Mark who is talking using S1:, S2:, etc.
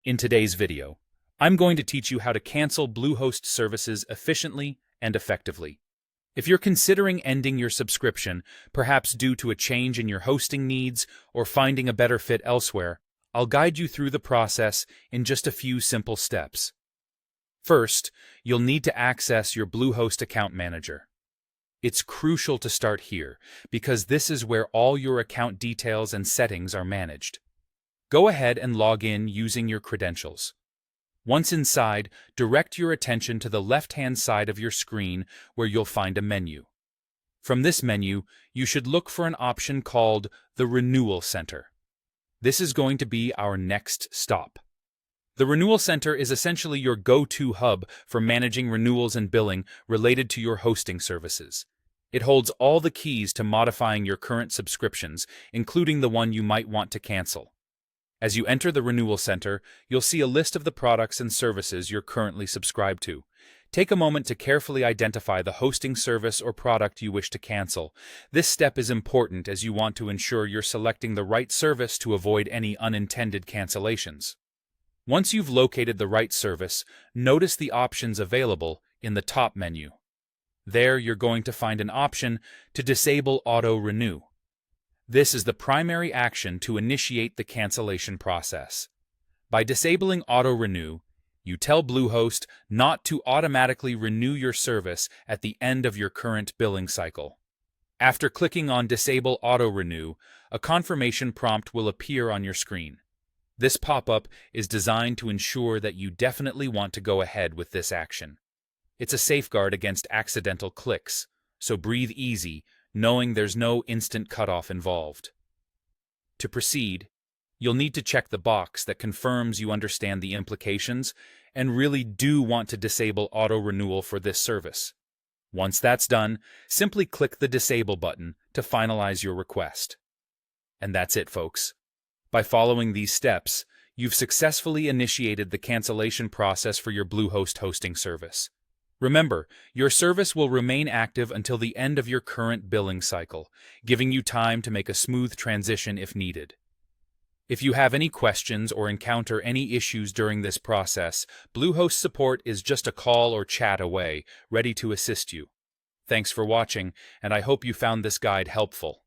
S1: In today's video, I'm going to teach you how to cancel Bluehost services efficiently and effectively. If you're considering ending your subscription, perhaps due to a change in your hosting needs or finding a better fit elsewhere, I'll guide you through the process in just a few simple steps. First, you'll need to access your Bluehost account manager. It's crucial to start here because this is where all your account details and settings are managed. Go ahead and log in using your credentials. Once inside, direct your attention to the left-hand side of your screen where you'll find a menu. From this menu, you should look for an option called the Renewal Center. This is going to be our next stop. The Renewal Center is essentially your go-to hub for managing renewals and billing related to your hosting services. It holds all the keys to modifying your current subscriptions, including the one you might want to cancel. As you enter the Renewal Center, you'll see a list of the products and services you're currently subscribed to. Take a moment to carefully identify the hosting service or product you wish to cancel. This step is important as you want to ensure you're selecting the right service to avoid any unintended cancellations. Once you've located the right service, notice the options available in the top menu. There, you're going to find an option to disable auto-renew. This is the primary action to initiate the cancellation process. By disabling auto-renew, you tell Bluehost not to automatically renew your service at the end of your current billing cycle. After clicking on Disable Auto-Renew, a confirmation prompt will appear on your screen. This pop-up is designed to ensure that you definitely want to go ahead with this action. It's a safeguard against accidental clicks, so breathe easy, knowing there's no instant cutoff involved. To proceed, you'll need to check the box that confirms you understand the implications and really do want to disable auto-renewal for this service. Once that's done, simply click the Disable button to finalize your request. And that's it, folks. By following these steps, you've successfully initiated the cancellation process for your Bluehost hosting service. Remember, your service will remain active until the end of your current billing cycle, giving you time to make a smooth transition if needed. If you have any questions or encounter any issues during this process, Bluehost support is just a call or chat away, ready to assist you. Thanks for watching, and I hope you found this guide helpful.